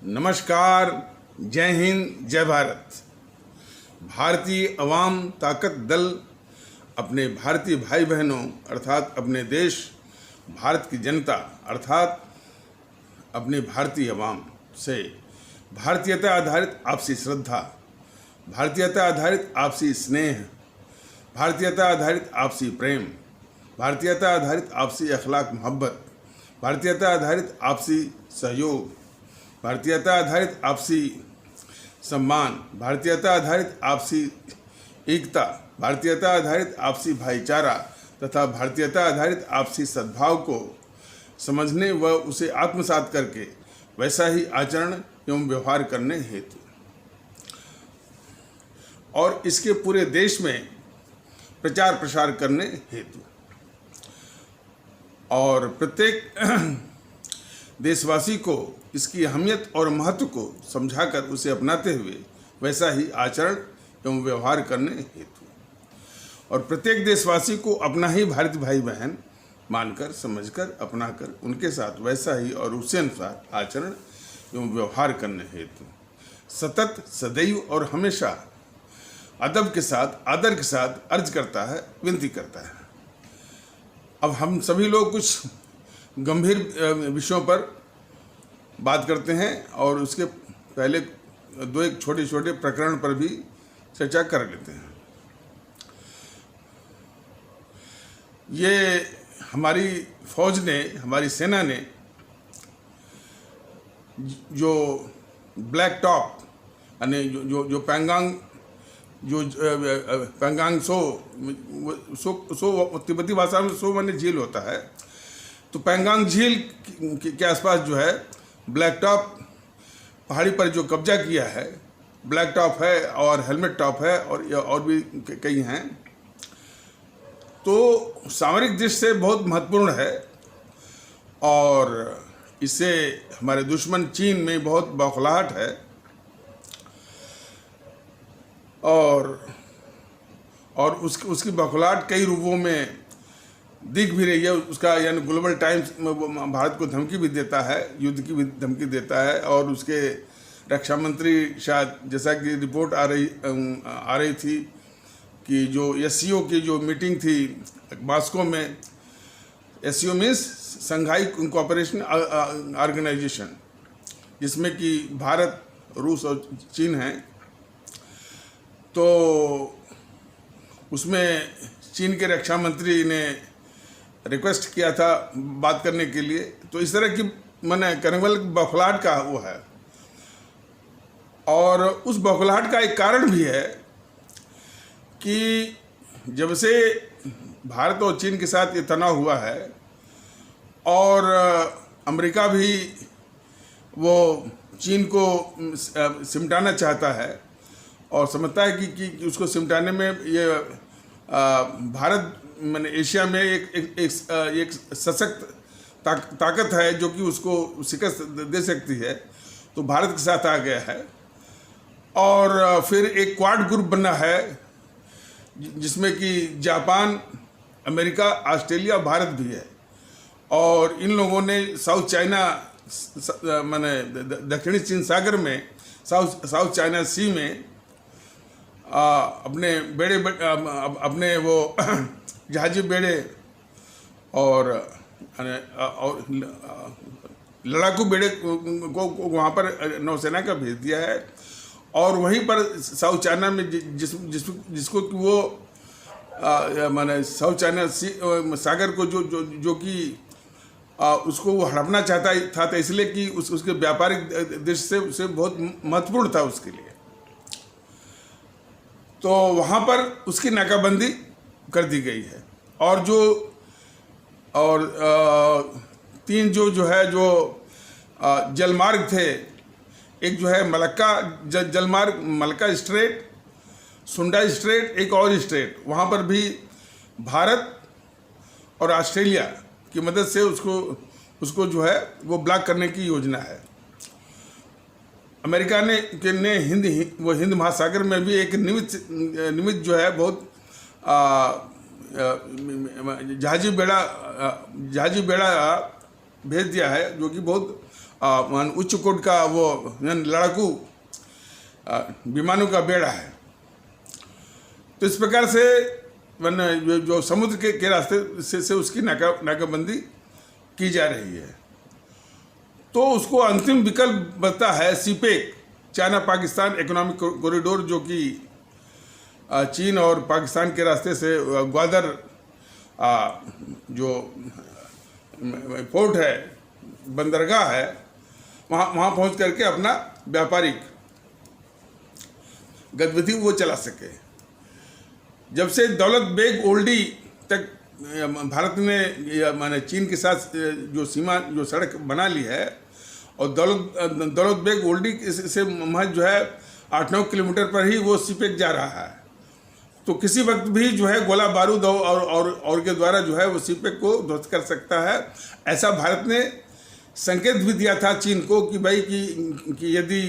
नमस्कार, जय हिंद, जय भारत। भारतीय अवाम ताकत दल अपने भारतीय भाई बहनों अर्थात अपने देश भारत की जनता अर्थात अपने भारतीय अवाम से भारतीयता आधारित आपसी श्रद्धा, भारतीयता आधारित आपसी स्नेह, भारतीयता आधारित आपसी प्रेम, भारतीयता आधारित आपसी अखलाक मोहब्बत, भारतीयता आधारित आपसी सहयोग, भारतीयता आधारित आपसी सम्मान, भारतीयता आधारित आपसी एकता, भारतीयता आधारित आपसी भाईचारा तथा भारतीयता आधारित आपसी सद्भाव को समझने व उसे आत्मसात करके वैसा ही आचरण एवं व्यवहार करने हेतु और इसके पूरे देश में प्रचार प्रसार करने हेतु और प्रत्येक देशवासी को इसकी अहमियत और महत्व को समझाकर उसे अपनाते हुए वैसा ही आचरण एवं व्यवहार करने हेतु और प्रत्येक देशवासी को अपना ही भारतीय भाई बहन मानकर समझकर अपनाकर उनके साथ वैसा ही और उससे अनुसार आचरण एवं व्यवहार करने हेतु सतत सदैव और हमेशा अदब के साथ आदर के साथ अर्ज करता है, विनती करता है। अब हम सभी लोग कुछ गंभीर विषयों पर बात करते हैं और उसके पहले दो एक छोटे छोटे प्रकरण पर भी चर्चा कर लेते हैं। ये हमारी फौज ने, हमारी सेना ने जो ब्लैक टॉप यानी जो पैंगांग सो तिब्बती भाषा में सो माने झील होता है, तो पैंगांग झील के आसपास जो है ब्लैक टॉप पहाड़ी पर जो कब्जा किया है, ब्लैक टॉप है और हेलमेट टॉप है और भी कई हैं, तो सामरिक दृष्टि से बहुत महत्वपूर्ण है और इससे हमारे दुश्मन चीन में बहुत बौखलाहट है और उसकी बौखलाहट कई रूपों में दिख भी रही है। उसका यानी ग्लोबल टाइम्स भारत को धमकी भी देता है, युद्ध की भी धमकी देता है और उसके रक्षा मंत्री शायद जैसा कि रिपोर्ट आ रही थी कि जो एससीओ की जो मीटिंग थी मॉस्को में, SCO means Shanghai cooperation organisation, जिसमें कि भारत, रूस और चीन हैं, तो उसमें चीन के रक्षा मंत्री ने रिक्वेस्ट किया था बात करने के लिए। तो इस तरह की माने करने बौखलाहट का वो है और उस बौखलाहट का एक कारण भी है कि जब से भारत और चीन के साथ ये तनाव हुआ है और अमेरिका भी वो चीन को सिमटाना चाहता है और समझता है कि उसको सिमटाने में ये भारत मैंने एशिया में एक सशक्त ताकत है जो कि उसको शिकस्त दे सकती है, तो भारत के साथ आ गया है। और फिर एक क्वाड ग्रुप बना है जिसमें कि जापान, अमेरिका, ऑस्ट्रेलिया, भारत भी है और इन लोगों ने साउथ चाइना माने दक्षिणी चीन सागर में साउथ चाइना सी में अपने बेड़े अपने वो जहाजी बेड़े और लड़ाकू बेड़े को वहाँ पर नौसेना का भेज दिया है और वहीं पर साउथ चाइना में जिसको कि वो माने साउथ चाइना सागर को जो कि उसको वो हड़पना चाहता था, तो इसलिए कि उसके व्यापारिक दृष्टि से बहुत महत्वपूर्ण था उसके लिए, तो वहाँ पर उसकी नाकाबंदी कर दी गई है। और तीन जो जलमार्ग थे, एक जो है मलक्का जलमार्ग, मलक्का स्ट्रेट, सुंडा स्ट्रेट, एक और स्ट्रेट, वहाँ पर भी भारत और ऑस्ट्रेलिया की मदद से उसको जो है वो ब्लॉक करने की योजना है। अमेरिका ने हिंद महासागर में भी एक निमित्त जो है बहुत जहाजी बेड़ा भेज दिया है जो कि बहुत उच्च कोट का वो लड़ाकू विमानों का बेड़ा है। तो इस प्रकार से जो समुद्र के रास्ते से उसकी नाकाबंदी की जा रही है। तो उसको अंतिम विकल्प बचता है CPEC, China Pakistan economic corridor, जो कि चीन और पाकिस्तान के रास्ते से ग्वादर जो पोर्ट है, बंदरगाह है, वहाँ पहुँच करके अपना व्यापारिक गतिविधि वो चला सके। जब से दौलत बेग ओल्डी तक भारत ने माने चीन के साथ जो सीमा जो सड़क बना ली है, और दौलत बेग ओल्डी से महज जो है 8-9 किलोमीटर पर ही वो सीपेक जा रहा है। तो किसी वक्त भी जो है गोला बारूद और के द्वारा जो है वो सीपेक को ध्वस्त कर सकता है। ऐसा भारत ने संकेत भी दिया था चीन को कि भाई कि यदि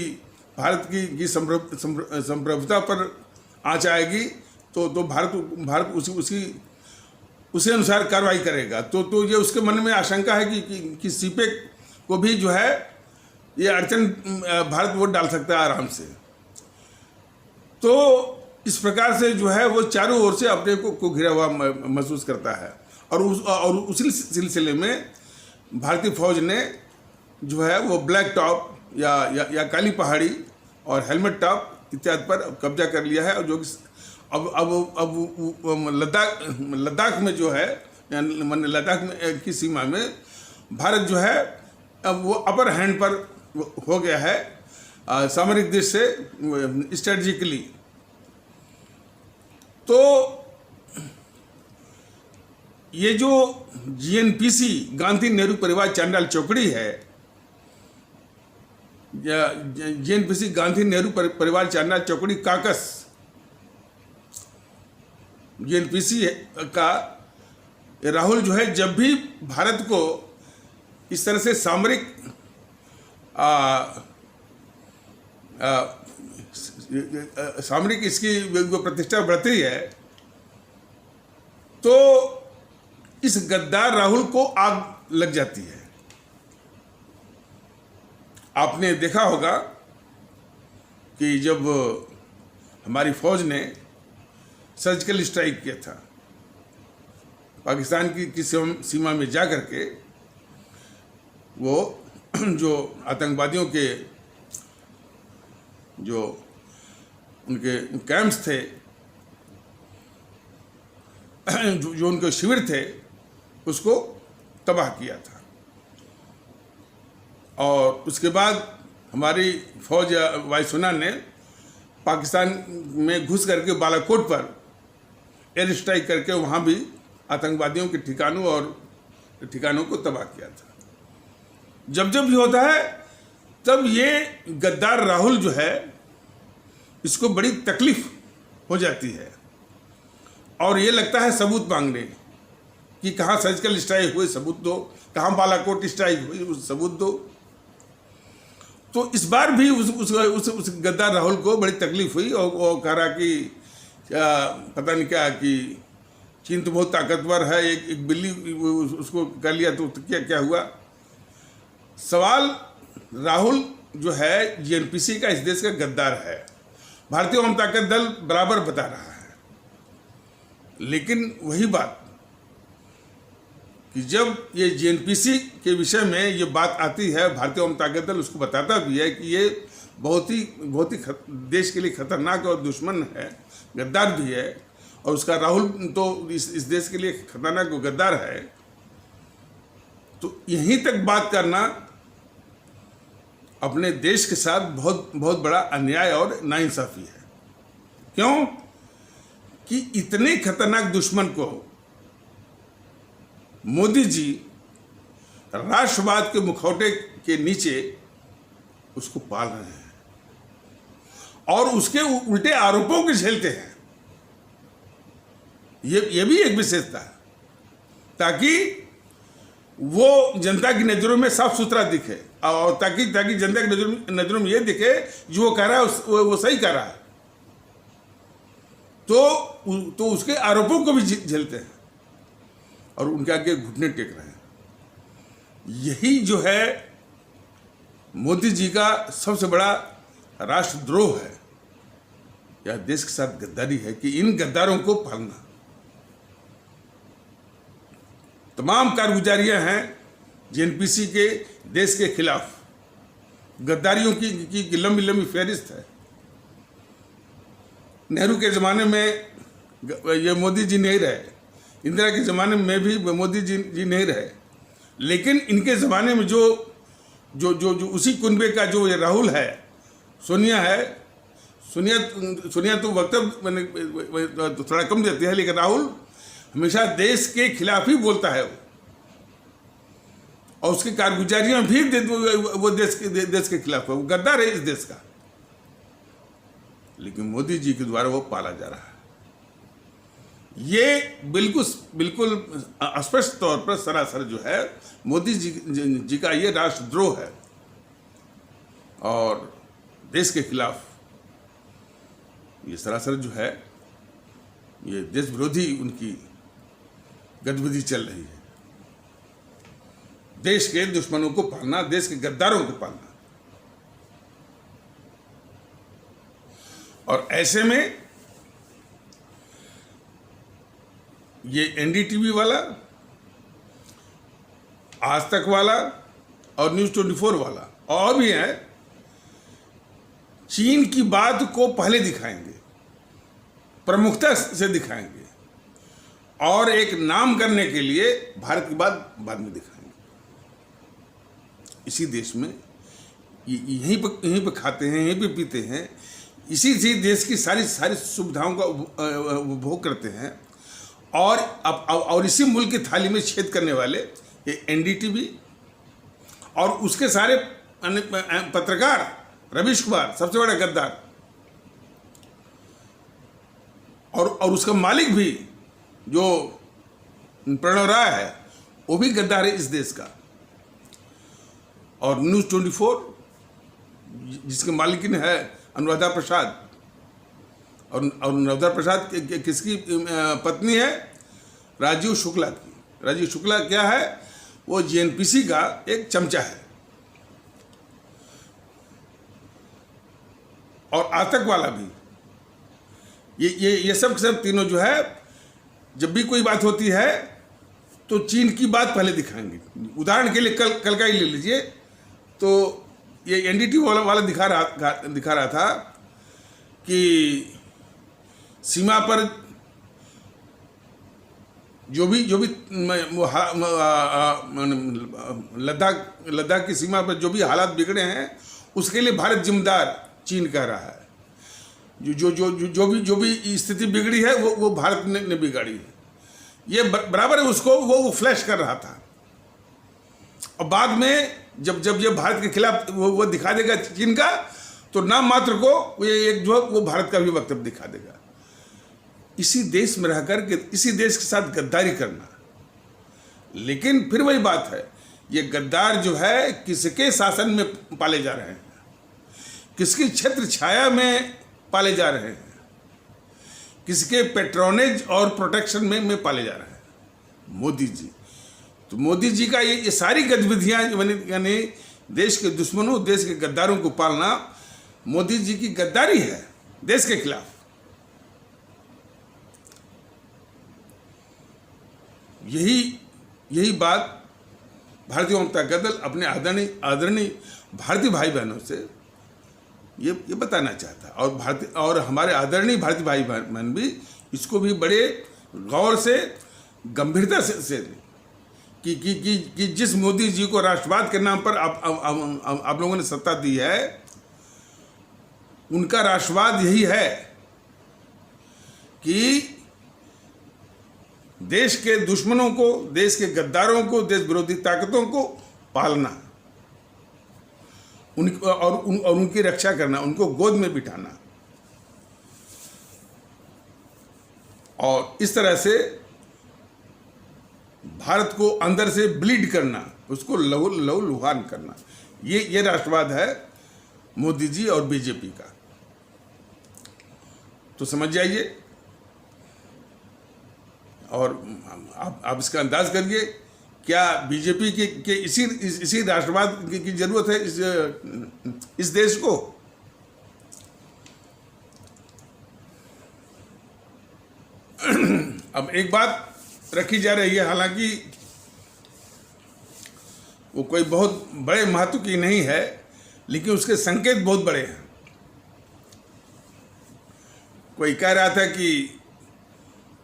भारत की संप्रभुता पर आँच आएगी तो भारत उसी अनुसार कार्रवाई करेगा। तो ये उसके मन में आशंका है कि सीपेक को भी जो है ये अड़चन भारत वो डाल सकता है आराम से। तो इस प्रकार से जो है वो चारों ओर से अपने को घिरा हुआ महसूस करता है। और उसी सिलसिले में भारतीय फौज ने जो है वो ब्लैक टॉप या काली पहाड़ी और हेलमेट टॉप इत्यादि पर कब्जा कर लिया है। और जो कि अब लद्दाख में जो है, लद्दाख में की सीमा में भारत जो है अब वो अपर हैंड पर हो गया है सामरिक दृष्टि से, स्ट्रेटजिकली। तो ये जो GNPC गांधी नेहरू परिवार चांडाल चौकड़ी है, GNPC गांधी नेहरू परिवार चांडाल चौकड़ी काकस GNPC का राहुल जो है जब भी भारत को इस तरह से सामरिक सामरिक इसकी जो प्रतिष्ठा बढ़ती है, तो इस गद्दार राहुल को आग लग जाती है। आपने देखा होगा कि जब हमारी फौज ने सर्जिकल स्ट्राइक किया था पाकिस्तान की सीमा में जा करके, वो जो आतंकवादियों के जो उनके कैंप्स थे, जो उनके शिविर थे, उसको तबाह किया था। और उसके बाद हमारी फौज वायुसेना ने पाकिस्तान में घुस करके बालाकोट पर एयर स्ट्राइक करके वहाँ भी आतंकवादियों के ठिकानों को तबाह किया था। जब भी होता है तब ये गद्दार राहुल जो है इसको बड़ी तकलीफ हो जाती है, और ये लगता है सबूत मांगने कि कहाँ सर्जिकल स्ट्राइक हुई, सबूत दो, कहाँ बालाकोट स्ट्राइक हुई, सबूत दो। तो इस बार भी उस गद्दार राहुल को बड़ी तकलीफ हुई, और वो कह रहा कि पता नहीं क्या कि चीन तो बहुत ताकतवर है, एक बिल्ली उसको कर लिया तो क्या हुआ। सवाल राहुल जो है GNPC का इस देश का गद्दार है, भारतीय आम ताकत दल बराबर बता रहा है। लेकिन वही बात कि जब ये GNPC के विषय में ये बात आती है, भारतीय आम ताकत दल उसको बताता भी है कि ये बहुत ही देश के लिए खतरनाक और दुश्मन है, गद्दार भी है, और उसका राहुल तो इस देश के लिए खतरनाक और गद्दार है। तो यहीं तक बात करना अपने देश के साथ बहुत बड़ा अन्याय और नाइंसाफी है। क्यों कि इतने खतरनाक दुश्मन को मोदी जी राष्ट्रवाद के मुखौटे के नीचे उसको पाल रहे हैं और उसके उल्टे आरोपों को झेलते हैं। ये भी एक विशेषता है, ताकि वो जनता की नज़रों में साफ सुथरा दिखे, और ताकि जनता की नज़रों में ये दिखे जो वो कह रहा है वो सही कह रहा है, तो उसके आरोपों को भी झेलते हैं और उनके आगे घुटने टेक रहे हैं। यही जो है मोदी जी का सबसे बड़ा राष्ट्रद्रोह है या देश के साथ गद्दारी है कि इन गद्दारों को पालना। तमाम कारगुजारियां हैं जेएनपीसी के देश के खिलाफ, गद्दारियों की लंबी लंबी फहरिस्त है। नेहरू के ज़माने में ये मोदी जी नहीं रहे, इंदिरा के ज़माने में भी मोदी जी नहीं रहे, लेकिन इनके ज़माने में जो जो जो जो उसी कुनबे का जो ये राहुल है, सोनिया है, सोनिया तो वक्तव्य मैंने तो थोड़ा कम देती है, लेकिन राहुल हमेशा देश के खिलाफ ही बोलता है और उसकी कारगुजारियां भी वो देश के खिलाफ है, वो गद्दार है इस देश का। लेकिन मोदी जी के द्वारा वो पाला जा रहा है। ये बिल्कुल स्पष्ट तौर पर सरासर जो है मोदी जी का ये राष्ट्रद्रोह है और देश के खिलाफ ये सरासर जो है ये देश विरोधी उनकी गतिविधि चल रही है। देश के दुश्मनों को पालना, देश के गद्दारों को पालना। और ऐसे में ये एनडीटीवी वाला, आज तक वाला और न्यूज़ 24 वाला और भी है, चीन की बात को पहले दिखाएंगे, प्रमुखता से दिखाएंगे और एक नाम करने के लिए भारत की बात बाद में दिखाएंगे। इसी देश में यहीं पे खाते हैं, यहीं पे पीते हैं, इसी देश की सारी सुविधाओं का उपभोग करते हैं और इसी मुल्क की थाली में छेद करने वाले ये एनडीटीवी और उसके सारे पत्रकार, रवीश कुमार सबसे बड़ा गद्दार और उसका मालिक भी जो प्रणव राय है वो भी गद्दार है इस देश का। और न्यूज़ 24 जिसके मालिकिन है अनुराधा प्रसाद और अनुराधा प्रसाद किसकी पत्नी है? राजीव शुक्ला की। राजीव शुक्ला क्या है? वो जेएनपीसी का एक चमचा है। और आज तक वाला भी ये सब तीनों जो है, जब भी कोई बात होती है तो चीन की बात पहले दिखाएंगे। उदाहरण के लिए कल का ही ले लीजिए, तो ये एनडीटीवी वाला दिखा रहा था कि सीमा पर जो भी लद्दाख की सीमा पर जो भी हालात बिगड़े हैं उसके लिए भारत जिम्मेदार चीन कह रहा है। जो भी स्थिति बिगड़ी है वो भारत ने बिगाड़ी है। ये बराबर है, उसको वो फ्लैश कर रहा था। और बाद में जब ये भारत के खिलाफ वो दिखा देगा चीन का, तो नाम मात्र को ये एक जो वो भारत का भी वक्तव्य दिखा देगा। इसी देश में रहकर के इसी देश के साथ गद्दारी करना। लेकिन फिर वही बात है, ये गद्दार जो है किसके शासन में पाले जा रहे हैं, किसकी छत्र छाया में पाले जा रहे हैं, किसके पेट्रोनेज और प्रोटेक्शन में पाले जा रहे हैं? मोदी जी। तो मोदी जी का ये सारी गतिविधियां यानी देश के दुश्मनों, देश के गद्दारों को पालना मोदी जी की गद्दारी है देश के खिलाफ। यही बात भारतीय जनता दल अपने आदरणीय भारतीय भाई बहनों से ये बताना चाहता। और हमारे आदरणीय भारतीय भाई बहन भी इसको भी बड़े गौर से, गंभीरता से कि जिस मोदी जी को राष्ट्रवाद के नाम पर आप लोगों ने सत्ता दी है, उनका राष्ट्रवाद यही है कि देश के दुश्मनों को, देश के गद्दारों को, देश विरोधी ताकतों को पालना, और उनकी रक्षा करना, उनको गोद में बिठाना और इस तरह से भारत को अंदर से ब्लीड करना, उसको लहूलुहान करना। ये राष्ट्रवाद है मोदी जी और बीजेपी का। तो समझ जाइए और आप इसका अंदाज करिए क्या बीजेपी के इसी राष्ट्रवाद की जरूरत है इस देश को? अब एक बात रखी जा रही है, हालांकि वो कोई बहुत बड़े महत्व की नहीं है, लेकिन उसके संकेत बहुत बड़े हैं। कोई कह रहा था कि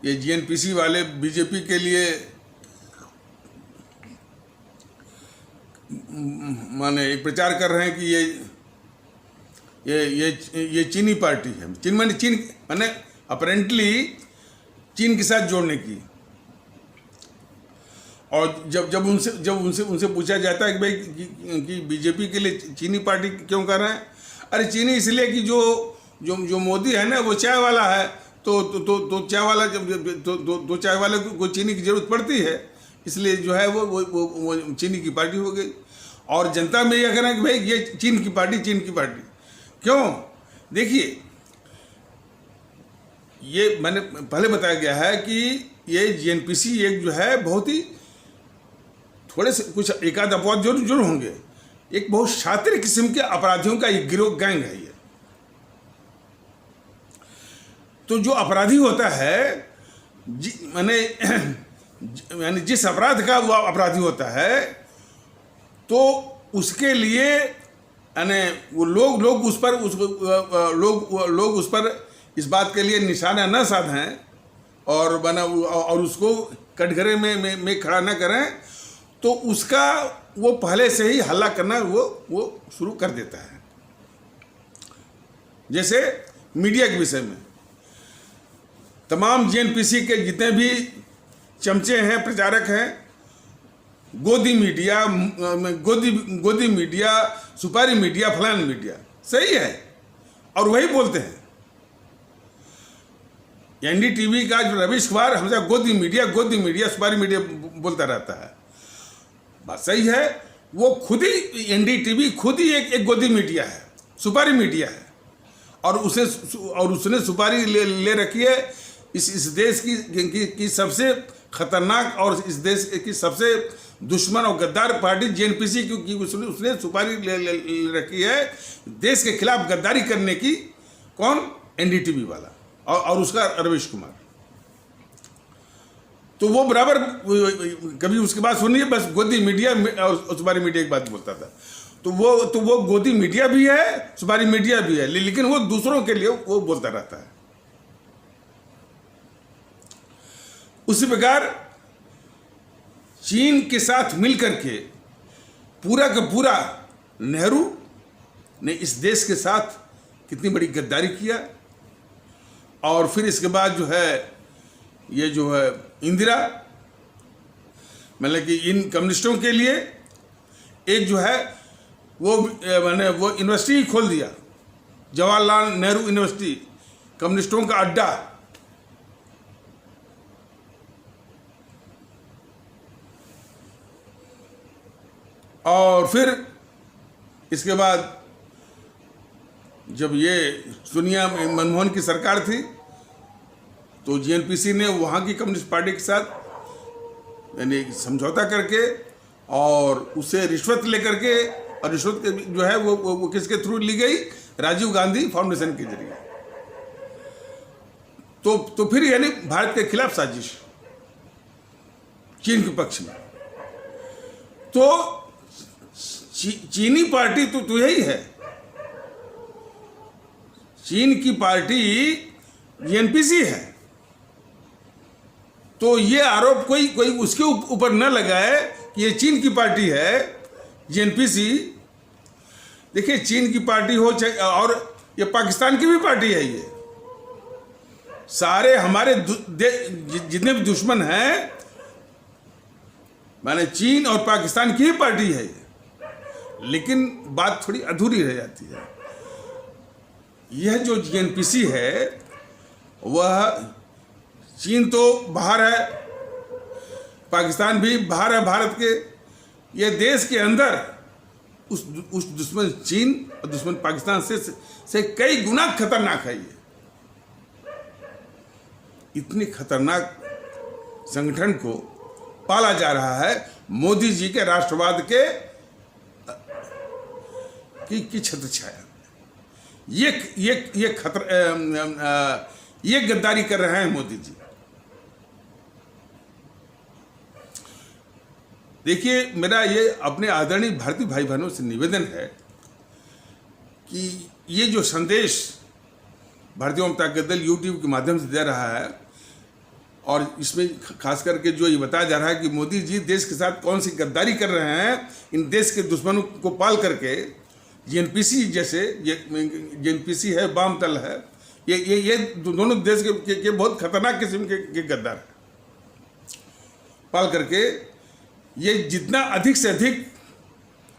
ये जीएनपीसी वाले बीजेपी के लिए माने एक प्रचार कर रहे हैं कि ये चीनी पार्टी है। चीन माने अपरेंटली चीन के साथ जोड़ने की। और जब उनसे पूछा जाता है कि भाई कि बीजेपी के लिए चीनी पार्टी क्यों कर रहे हैं, अरे चीनी इसलिए कि जो मोदी है ना वो चाय वाला है, तो चाय वाला तो चाय वाले को चीनी की जरूरत पड़ती है, इसलिए जो है वो चीनी की पार्टी हो गई। और जनता में यह कहना कि भाई ये चीन की पार्टी क्यों? देखिए, ये मैंने पहले बताया गया है कि ये जीएनपीसी एक जो है बहुत ही थोड़े से कुछ एकाध अपवाद जरूर होंगे, एक बहुत शातिर किस्म के अपराधियों का एक गिरोह गैंग है ये। तो जो अपराधी होता है यानी जिस अपराध का वो अपराधी होता है, तो उसके लिए यानी वो लोग उस पर इस बात के लिए निशाना न साधें और उसको कटघरे में खड़ा न करें, तो उसका वो पहले से ही हल्ला करना वो शुरू कर देता है। जैसे मीडिया के विषय में तमाम जीएनपीसी के जितने भी चमचे हैं, प्रचारक हैं, गोदी मीडिया, सुपारी मीडिया, फलान मीडिया, सही है, और वही बोलते हैं। एनडीटीवी का जो रवीश कुमार हमेशा गोदी मीडिया, सुपारी मीडिया बोलता रहता है, बात सही है। वो खुद ही एनडीटीवी खुद ही एक गोदी मीडिया है, सुपारी मीडिया है, और उसने सुपारी ले रखी है इस देश की सबसे खतरनाक और इस देश की सबसे दुश्मन और गद्दार पार्टी जीएनपीसी की उसने सुपारी ले रखी है देश के खिलाफ गद्दारी करने की। कौन? एनडीटीवी वाला और उसका रवीश कुमार। तो वो बराबर कभी उसकी बात सुनिए, बस गोदी मीडिया और सुपारी मीडिया की बात बोलता था। तो वो गोदी मीडिया भी है, सुपारी मीडिया भी है, लेकिन वो दूसरों के लिए वो बोलता रहता है। उसी प्रकार चीन के साथ मिलकर के पूरा का पूरा नेहरू ने इस देश के साथ कितनी बड़ी गद्दारी किया। और फिर इसके बाद जो है ये जो है इंदिरा, मतलब कि इन कम्युनिस्टों के लिए एक जो है वो यूनिवर्सिटी खोल दिया, जवाहरलाल नेहरू यूनिवर्सिटी, कम्युनिस्टों का अड्डा। और फिर इसके बाद जब ये सोनिया मनमोहन की सरकार थी, तो जीएनपीसी ने वहाँ की कम्युनिस्ट पार्टी के साथ यानी समझौता करके और उससे रिश्वत लेकर के, और रिश्वत जो है वो किसके थ्रू ली गई? राजीव गांधी फाउंडेशन के जरिए। तो फिर यानी भारत के खिलाफ साजिश चीन के पक्ष में। तो चीनी पार्टी तो यही है, चीन की पार्टी जीएनपीसी है। तो ये आरोप कोई उसके ऊपर न लगाए कि ये चीन की पार्टी है जीएनपीसी। देखिए, चीन की पार्टी हो चाहे और ये पाकिस्तान की भी पार्टी है, ये सारे हमारे जितने भी दुश्मन हैं माने चीन और पाकिस्तान की ही पार्टी है ये। लेकिन बात थोड़ी अधूरी रह जाती है। यह जो जीएनपीसी है वह चीन तो बाहर है, पाकिस्तान भी बाहर है भारत के। ये देश के अंदर उस दुश्मन चीन और दुश्मन पाकिस्तान से कई गुना खतरनाक है ये। इतनी खतरनाक संगठन को पाला जा रहा है मोदी जी के राष्ट्रवाद की छत्र छाया। ये खतरा, ये गद्दारी कर रहे हैं मोदी जी। देखिए, मेरा ये अपने आदरणीय भारतीय भाई बहनों से निवेदन है कि ये जो संदेश भारतीय जनता दल यूट्यूब के माध्यम से दे रहा है, और इसमें खास करके जो ये बताया जा रहा है कि मोदी जी देश के साथ कौन सी गद्दारी कर रहे हैं, इन देश के दुश्मनों को पाल करके, जेएनपीसी जैसे, जेएनपीसी है, वामदल है, ये दोनों देश के बहुत खतरनाक किस्म के गद्दार हैं, पाल करके ये जितना अधिक से अधिक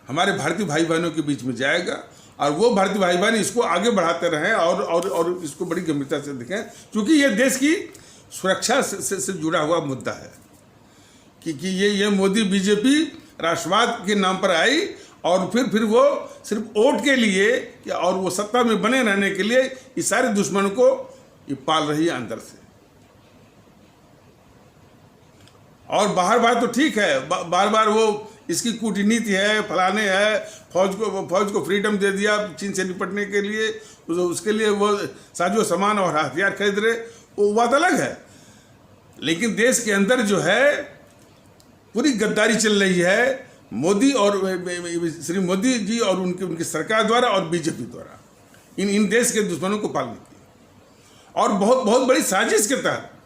हमारे भारतीय भाई बहनों के बीच में जाएगा, और वो भारतीय भाई बहन इसको आगे बढ़ाते रहें और इसको बड़ी गंभीरता से देखें, क्योंकि ये देश की सुरक्षा से जुड़ा हुआ मुद्दा है कि ये मोदी बीजेपी राष्ट्रवाद के नाम पर आई, और फिर वो सिर्फ वोट के लिए और वो सत्ता में बने रहने के लिए इस सारे दुश्मनों को ये पाल रही है अंदर से। और बाहर तो ठीक है, बार वो इसकी कूटनीति है, फलाने है, फौज को फ्रीडम दे दिया चीन से निपटने के लिए, उसके लिए वो साजो सामान और हथियार खरीद रहे, वो बात अलग है। लेकिन देश के अंदर जो है पूरी गद्दारी चल रही है मोदी और श्री मोदी जी और उनकी सरकार द्वारा और बीजेपी द्वारा इन देश के दुश्मनों को पालने की, और बहुत बड़ी साजिश के तहत।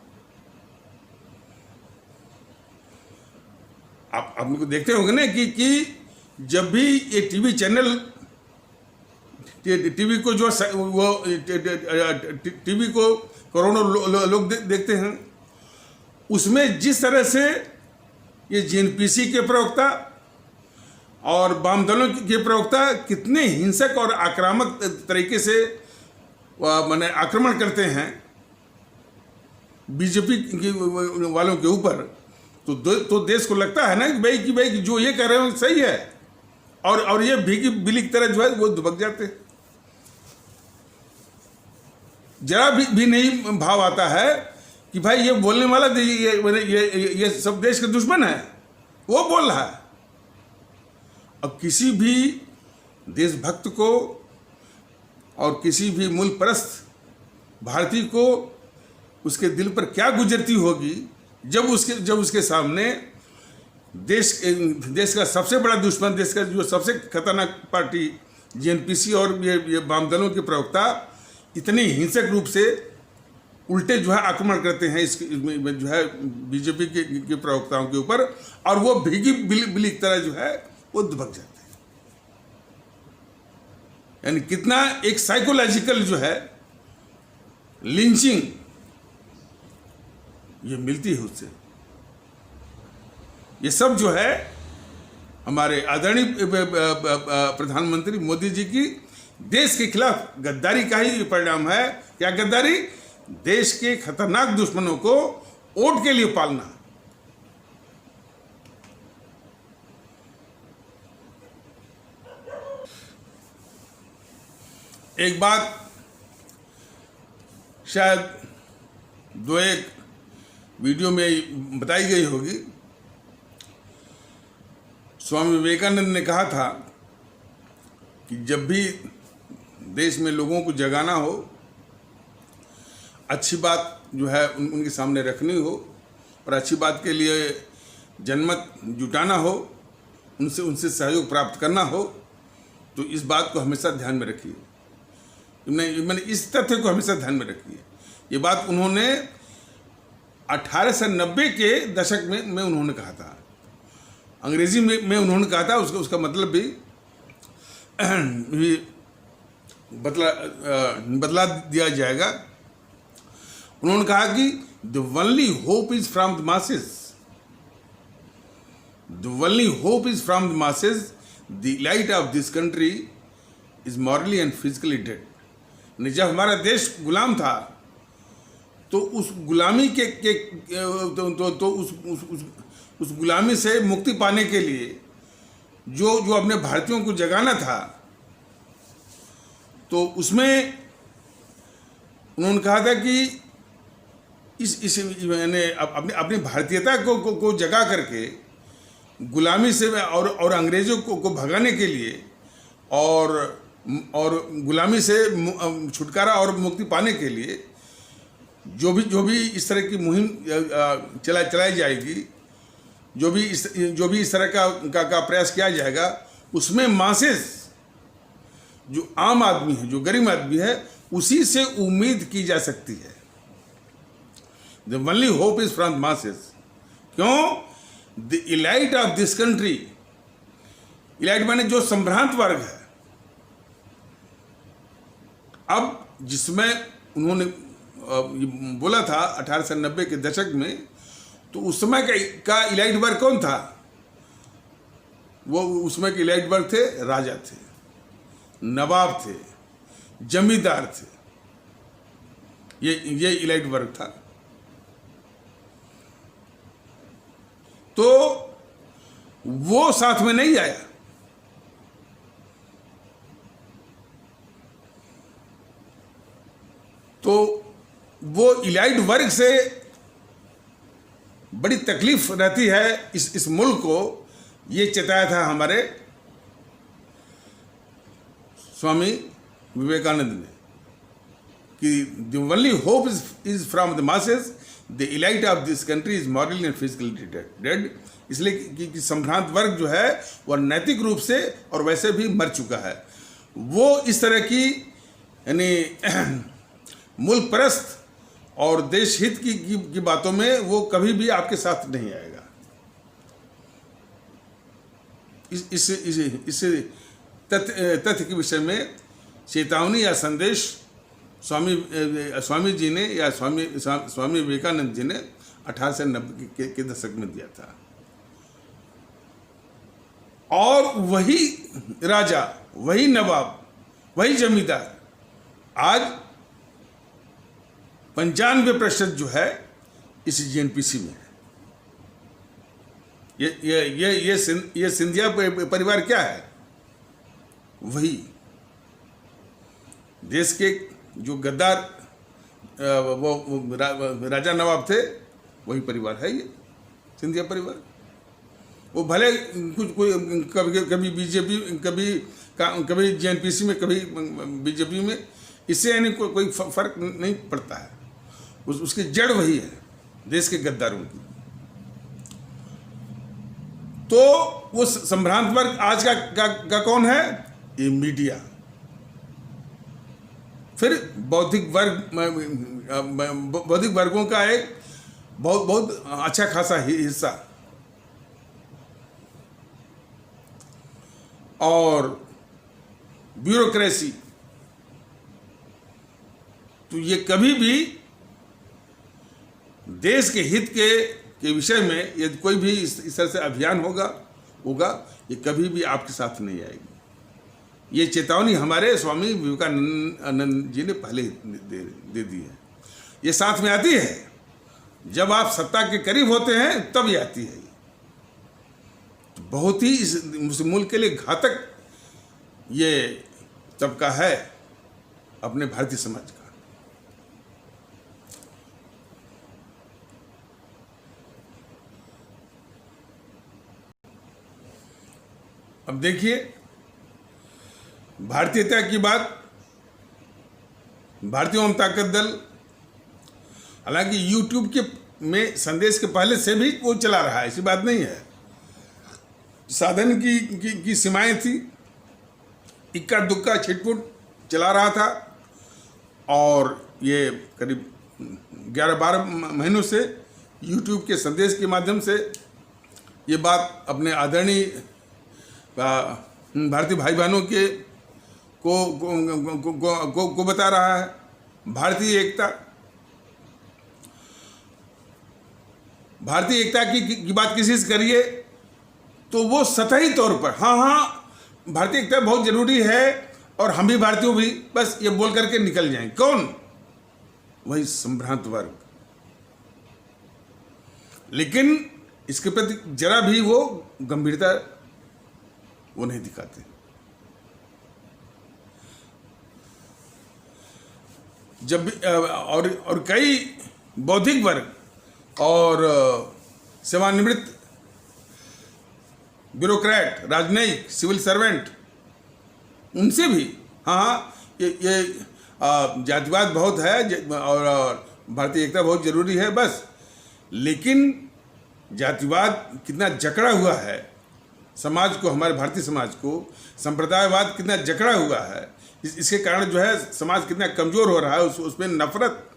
आप हमको देखते होंगे ना कि जब भी ये टीवी चैनल, टीवी को जो वो टीवी को करोड़ों लोग देखते हैं, उसमें जिस तरह से ये जेएनपीसी के प्रवक्ता और वाम दलों के प्रवक्ता कितने हिंसक और आक्रामक तरीके से माने आक्रमण करते हैं बीजेपी वालों के ऊपर, तो देश को लगता है ना कि भाई जो ये कर रहे हैं सही है, और ये भीगी बिल्ली की तरह जो है वो दुबक जाते हैं। जरा भी नहीं भाव आता है कि भाई ये बोलने वाला ये सब देश के दुश्मन है, वो बोल रहा है। अब किसी भी देशभक्त को और किसी भी मूल परस्त भारतीय को उसके दिल पर क्या गुजरती होगी जब उसके सामने देश का सबसे बड़ा दुश्मन, देश का जो सबसे खतरनाक पार्टी जेएनपीसी और ये वाम दलों के प्रवक्ता इतने हिंसक रूप से उल्टे जो है आक्रमण करते हैं इसमें जो है बीजेपी के प्रवक्ताओं के ऊपर, और वो भीगी बिल्ली की तरह जो है वो दुबक जाते हैं। यानी कितना एक साइकोलॉजिकल जो है लिंचिंग ये मिलती है उससे। ये सब जो है हमारे आदरणीय प्रधानमंत्री मोदी जी की देश के खिलाफ गद्दारी का ही परिणाम है। क्या गद्दारी? देश के खतरनाक दुश्मनों को वोट के लिए पालना। एक बात शायद दो एक वीडियो में बताई गई होगी। स्वामी विवेकानंद ने कहा था कि जब भी देश में लोगों को जगाना हो, अच्छी बात जो है उनके सामने रखनी हो, और अच्छी बात के लिए जनमत जुटाना हो, उनसे सहयोग प्राप्त करना हो, तो इस बात को हमेशा ध्यान में रखिए। मैंने इस तथ्य को हमेशा ध्यान में रखिए। ये बात उन्होंने 1890 के दशक में उन्होंने कहा था। अंग्रेजी में उन्होंने कहा था, उसका मतलब भी बदला दिया जाएगा। उन्होंने कहा कि the only hope is from the masses, the only hope is from the masses, the light of this country is morally and physically dead. जब हमारा देश गुलाम था तो उस गुलामी उस गुलामी से मुक्ति पाने के लिए जो अपने भारतीयों को जगाना था, तो उसमें उन्होंने कहा था कि इस मैंने अपनी अपनी भारतीयता को जगा करके गुलामी से और अंग्रेज़ों को भगाने के लिए और गुलामी से छुटकारा और मुक्ति पाने के लिए जो भी इस तरह की मुहिम चलाई जाएगी, जो भी इस तरह का प्रयास किया जाएगा, उसमें मासेस, जो आम आदमी है, जो गरीब आदमी है, उसी से उम्मीद की जा सकती है। The only hope is from masses. क्यों? The elite of this country, elite माने जो संभ्रांत वर्ग है, अब जिसमें उन्होंने बोला था 1890 के दशक में, तो उस समय का इलाइट वर्ग कौन था? वो उसमें के इलाइट वर्ग थे, राजा थे, नवाब थे, जमींदार थे। ये इलाइट वर्ग था। तो वो साथ में नहीं आया। तो वो इलाइट वर्ग से बड़ी तकलीफ रहती है इस मुल्क को, ये चेताया था हमारे स्वामी विवेकानंद ने कि the only hope is from the masses, the elite of this country is morally and physically dead. इसलिए कि संभ्रांत वर्ग जो है वह नैतिक रूप से और वैसे भी मर चुका है। वो इस तरह की यानी मुल्क परस्त और देश हित की बातों में वो कभी भी आपके साथ नहीं आएगा। इस तथ्य के विषय में चेतावनी या संदेश स्वामी जी ने या स्वामी विवेकानंद जी ने 1890 के दशक में दिया था। और वही राजा, वही नवाब, वही जमींदार आज 95% जो है इस जीएनपीसी में है। ये सिंधिया परिवार क्या है? वही देश के जो गद्दार वो राजा नवाब थे, वही परिवार है ये सिंधिया परिवार। वो भले कभी बीजेपी, कभी जीएनपीसी में, कभी बीजेपी में, इससे यानी कोई फर्क नहीं पड़ता है। उसकी जड़ वही है, देश के गद्दारों की। तो वो संभ्रांत वर्ग आज का कौन है? ये मीडिया। फिर बौद्धिक वर्गों का एक बहुत अच्छा खासा हिस्सा, और ब्यूरोक्रेसी। तो ये कभी भी देश के हित के विषय में यदि कोई भी इस तरह से अभियान होगा, ये कभी भी आपके साथ नहीं आएगी। ये चेतावनी हमारे स्वामी विवेकानंद जी ने पहले दे दी है। ये साथ में आती है जब आप सत्ता के करीब होते हैं, तब ये आती है। तो बहुत ही इस मुल्क के लिए घातक ये तबका है अपने भारतीय समाज का। अब देखिए, भारतीयता की बात, भारतीय ओम ताकत दल हालांकि यूट्यूब के में संदेश के पहले से भी वो चला रहा है, ऐसी बात नहीं है। साधन की सीमाएं थी, इक्का दुक्का छिटपुट चला रहा था, और ये करीब 11-12 महीनों से यूट्यूब के संदेश के माध्यम से ये बात अपने आदरणीय भारतीय भाई बहनों के को बता रहा है। भारतीय एकता की बात किसी से करिए तो वो सतही तौर पर हाँ भारतीय एकता बहुत जरूरी है और हम भी भारतीय भी, बस ये बोल करके निकल जाएं। कौन? वही संभ्रांत वर्ग। लेकिन इसके प्रति जरा भी वो गंभीरता वो नहीं दिखाते। जब भी और कई बौद्धिक वर्ग और सेवानिवृत्त ब्यूरोक्रेट, राजनयिक, सिविल सर्वेंट, उनसे भी हाँ ये जातिवाद बहुत है और भारतीय एकता बहुत जरूरी है बस। लेकिन जातिवाद कितना जकड़ा हुआ है समाज को, हमारे भारतीय समाज को, संप्रदायवाद कितना जकड़ा हुआ है, इसके कारण जो है समाज कितना कमज़ोर हो रहा है, उसमें नफरत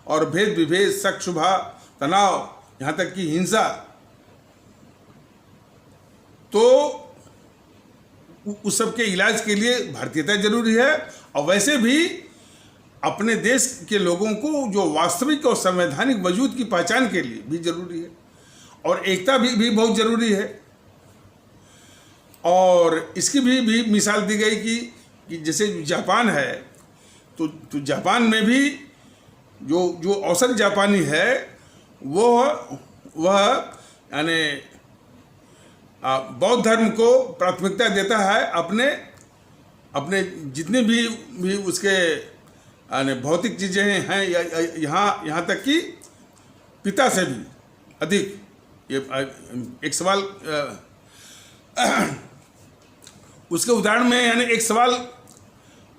और भेद विभेद, शक शुबा, तनाव, यहाँ तक कि हिंसा। तो उस सब के इलाज के लिए भारतीयता जरूरी है और वैसे भी अपने देश के लोगों को जो वास्तविक और संवैधानिक वजूद की पहचान के लिए भी जरूरी है और एकता भी बहुत जरूरी है। और इसकी भी मिसाल दी गई कि जैसे जापान है तो जापान में भी जो औसत जापानी है वह यानी बौद्ध धर्म को प्राथमिकता देता है अपने जितने भी उसके यानी भौतिक चीज़ें हैं, यहाँ तक कि पिता से भी अधिक। ये एक सवाल उसके उदाहरण में यानी एक सवाल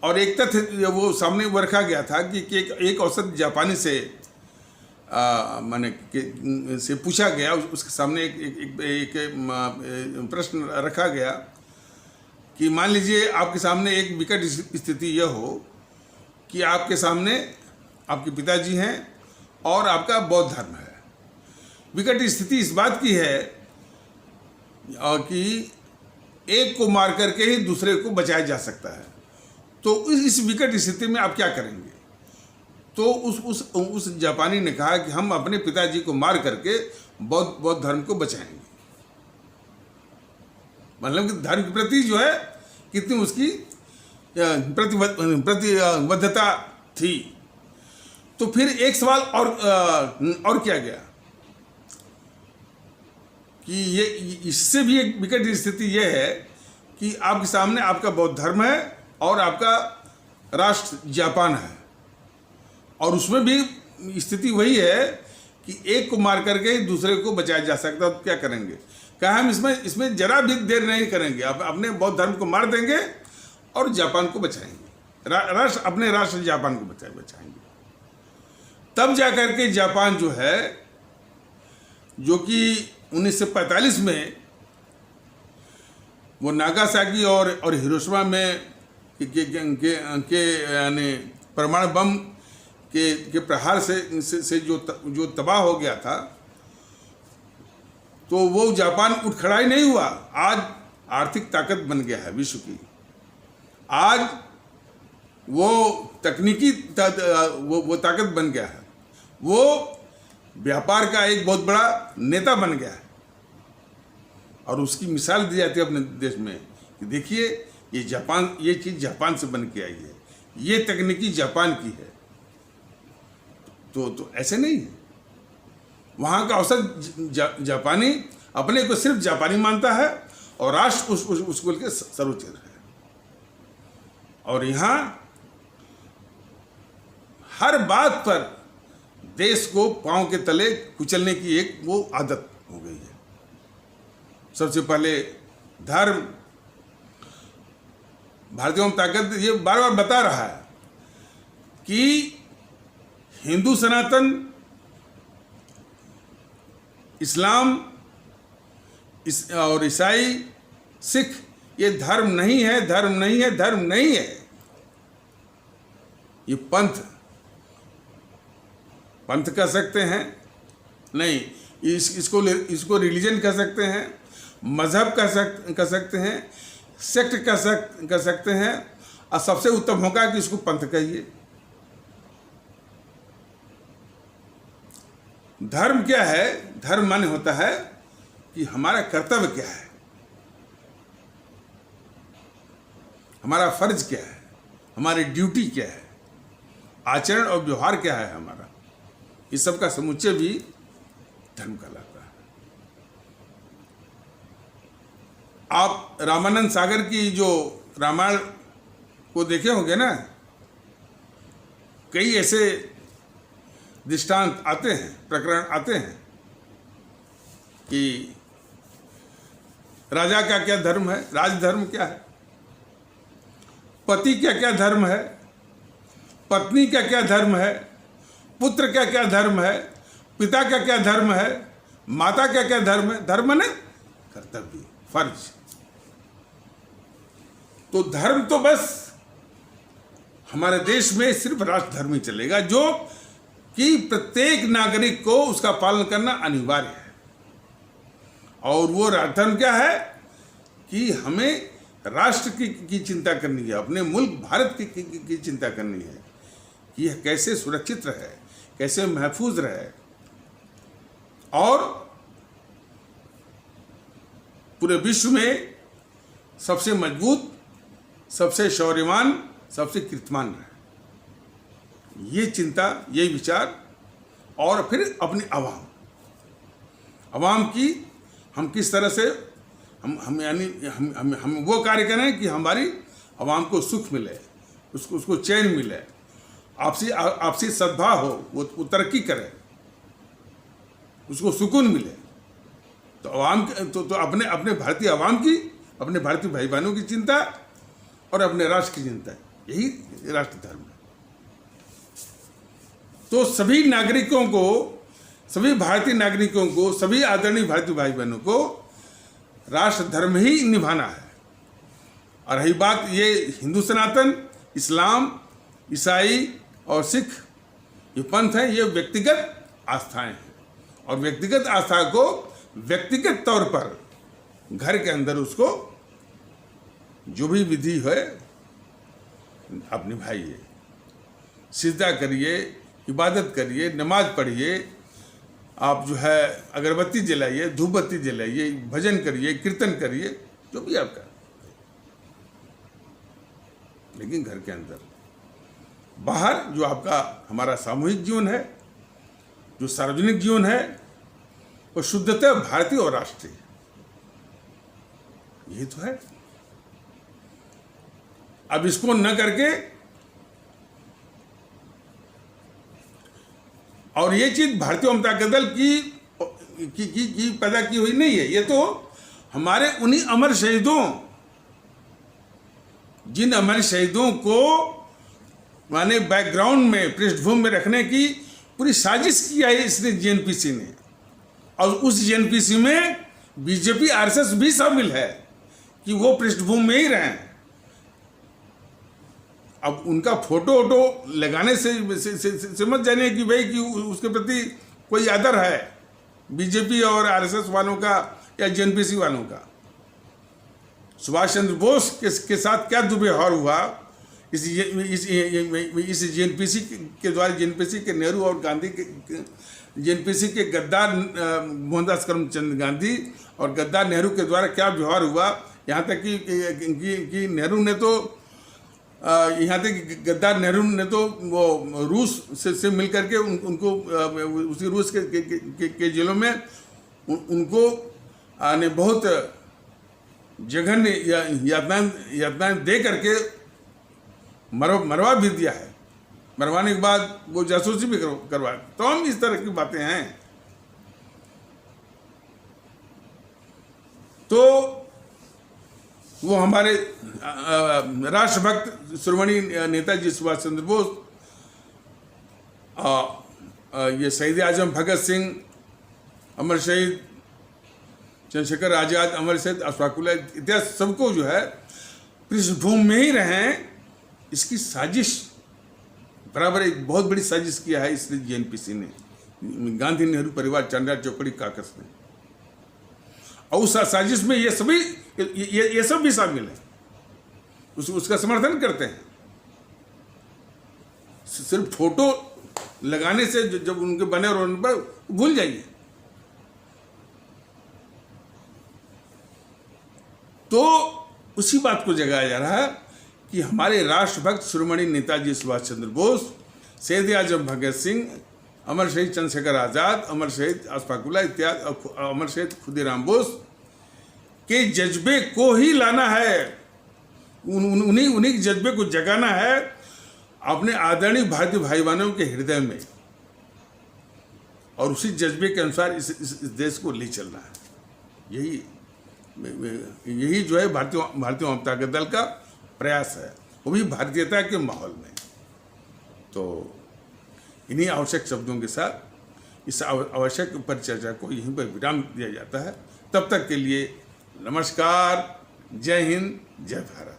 और एक तथ्य वो सामने वो रखा गया था कि एक औसत जापानी से से पूछा गया, उसके सामने एक प्रश्न रखा गया कि मान लीजिए आपके सामने एक विकट स्थिति यह हो कि आपके सामने आपके पिताजी हैं और आपका बौद्ध धर्म है। विकट स्थिति इस बात की है कि एक को मार करके ही दूसरे को बचाया जा सकता है। तो इस विकट स्थिति में आप क्या करेंगे? तो उस जापानी ने कहा कि हम अपने पिताजी को मार करके बौद्ध धर्म को बचाएंगे। मतलब कि धर्म के प्रति जो है कितनी उसकी प्रतिबद्धता थी। तो फिर एक सवाल और किया गया कि ये इससे भी एक विकट स्थिति ये है कि आपके सामने आपका बौद्ध धर्म है और आपका राष्ट्र जापान है और उसमें भी स्थिति वही है कि एक को मार करके दूसरे को बचाया जा सकता है। तो क्या करेंगे? कहा हम इसमें जरा भी देर नहीं करेंगे, अपने बौद्ध धर्म को मार देंगे और जापान को बचाएंगे, अपने राष्ट्र जापान को बचाएंगे। तब जा करके जापान जो है, जो कि 1945 में वो नागासाकी और हिरोशिमा में के यानी परमाणु बम के प्रहार से जो तबाह हो गया था, तो वो जापान उठ खड़ा ही नहीं हुआ। आज आर्थिक ताकत बन गया है विश्व की। आज वो तकनीकी वो ताकत बन गया है। वो व्यापार का एक बहुत बड़ा नेता बन गया है और उसकी मिसाल दी जाती है अपने देश में कि देखिए ये चीज़ जापान से बन के आई है, ये तकनीकी जापान की है। तो ऐसे नहीं है। वहाँ का औसत जापानी अपने को सिर्फ जापानी मानता है और राष्ट्र उसको लेकर सर्वोच्च है। और यहाँ हर बात पर देश को पांव के तले कुचलने की एक वो आदत हो गई है। सबसे पहले धर्म, भारतीयों में ताकत ये बार बार बता रहा है कि हिंदू सनातन, इस्लाम और ईसाई, सिख ये धर्म नहीं है, धर्म नहीं है, धर्म नहीं है। ये पंथ कह सकते हैं, नहीं इसको रिलीजन कह सकते हैं, मजहब कह सकते हैं, सेक्ट कह सकते हैं, और सबसे उत्तम होगा कि इसको पंथ कहिए। धर्म क्या है? धर्म माने होता है कि हमारा कर्तव्य क्या है, हमारा फर्ज क्या है, हमारी ड्यूटी क्या है, आचरण और व्यवहार क्या है हमारा। इस सब का समुच्चय भी धर्म कहलाता है। आप रामानंद सागर की जो रामायण को देखे होंगे ना, कई ऐसे दृष्टांत आते हैं, प्रकरण आते हैं कि राजा का क्या धर्म है, राजधर्म क्या है, पति का क्या धर्म है, पत्नी का क्या धर्म है, पुत्र का क्या धर्म है, पिता का क्या धर्म है, माता का क्या धर्म है। धर्म ने कर्तव्य, फर्ज। तो धर्म तो बस हमारे देश में सिर्फ राष्ट्र धर्म ही चलेगा, जो कि प्रत्येक नागरिक को उसका पालन करना अनिवार्य है। और वो राष्ट्र धर्म क्या है कि हमें राष्ट्र की चिंता करनी है, अपने मुल्क भारत की चिंता करनी है कि यह कैसे सुरक्षित रहे, कैसे महफूज रहे और पूरे विश्व में सबसे मजबूत, सबसे शौर्यवान, सबसे कीर्तिमान रहे। ये चिंता, ये विचार। और फिर अपनी आवाम की हम किस तरह से हम वो कार्य करें कि हमारी आवाम को सुख मिले, उसको चैन मिले, आपसी सद्भाव हो, वो तरक्की करे, उसको सुकून मिले। तो आवाम तो अपने भारतीय आवाम की, अपने भारतीय भाई बहनों की चिंता और अपने राष्ट्र की चिंता, यही राष्ट्र धर्म है। तो सभी नागरिकों को, सभी भारतीय नागरिकों को, सभी आदरणीय भारतीय भाई बहनों को राष्ट्र धर्म ही निभाना है। और रही बात ये हिंदू सनातन, इस्लाम, ईसाई और सिख, ये पंथ हैं, ये व्यक्तिगत आस्थाएं हैं। और व्यक्तिगत आस्था को व्यक्तिगत तौर पर घर के अंदर उसको जो भी विधि है आप निभाइए, सिजदा करिए, इबादत करिए, नमाज पढ़िए, आप जो है अगरबत्ती जलाइए, धूप बत्ती जलाइए, भजन करिए, कीर्तन करिए, जो भी आपका, लेकिन घर के अंदर। बाहर जो आपका हमारा सामूहिक जीवन है, जो सार्वजनिक जीवन है, वो शुद्धतः भारतीय और राष्ट्रीय, ये तो है। अब इसको न करके, और ये चीज भारतीय जनता दल की पैदा की हुई नहीं है, ये तो हमारे उन्हीं अमर शहीदों, जिन अमर शहीदों को माने बैकग्राउंड में, पृष्ठभूमि में रखने की पूरी साजिश किया है इसने, जेएनपीसी ने। और उस जेएनपीसी में बीजेपी, आरएसएस भी शामिल है कि वो पृष्ठभूमि में ही रहें। अब उनका फोटो वोटो लगाने से समझ जाने कि भाई कि उसके प्रति कोई आदर है बीजेपी और आरएसएस वालों का या जेएनपीसी वालों का। सुभाष चंद्र बोस के साथ क्या दुर्व्यवहार हुआ इस जेएनपीसी के द्वारा, जेएनपीसी के नेहरू और गांधी के, जेएनपीसी के गद्दार मोहनदास करमचंद गांधी और गद्दार नेहरू के द्वारा क्या व्यवहार हुआ। यहाँ तक कि नेहरू ने तो यहाँ तक गद्दार नेहरू ने तो वो रूस से मिल करके उनको उसी रूस के जेलों में उनको ने बहुत जघन्य यातनाएं दे करके मरवा भी दिया है। मरवाने के बाद वो जासूसी भी करवा। तो हम इस तरह की बातें हैं। तो वो हमारे राष्ट्रभक्त शिरोमणि नेताजी सुभाष चंद्र बोस, ये शहीद आजम भगत सिंह, अमर शहीद चंद्रशेखर आजाद, अमर शहीद अशफाक उल्लाह इत्यादि सबको जो है पृष्ठभूमि में ही रहें, इसकी साजिश बराबर एक बहुत बड़ी साजिश किया है इसलिए जेएनपीसी ने, गांधी नेहरू परिवार, चांदा चौकड़ी काकस ने। और उस साजिश में ये सभी ये सब भी शामिल है, उसका समर्थन करते हैं। सिर्फ फोटो लगाने से जब उनके बने और उन पर भूल जाइए। तो उसी बात को जगाया जा रहा है कि हमारे राष्ट्रभक्त शिरोमणि नेताजी सुभाष चंद्र बोस, शहीद आजम भगत सिंह, अमर शहीद चंद्रशेखर आजाद, अमर शहीद अशफाक उल्लाह इत्यादि, अमर शहीद खुदीराम बोस के जज्बे को ही लाना है, उन्हीं जज्बे को जगाना है अपने आदरणीय भारतीय भाई बहनों के हृदय में। और उसी जज्बे के अनुसार इस देश को ले चलना है। यही जो है भारतीय वाम ताकत दल का प्रयास है, वो भी भारतीयता के माहौल में। तो इन्हीं आवश्यक शब्दों के साथ इस आवश्यक परिचर्चा को यहीं पर विराम दिया जाता है। तब तक के लिए नमस्कार, जय हिंद, जय भारत।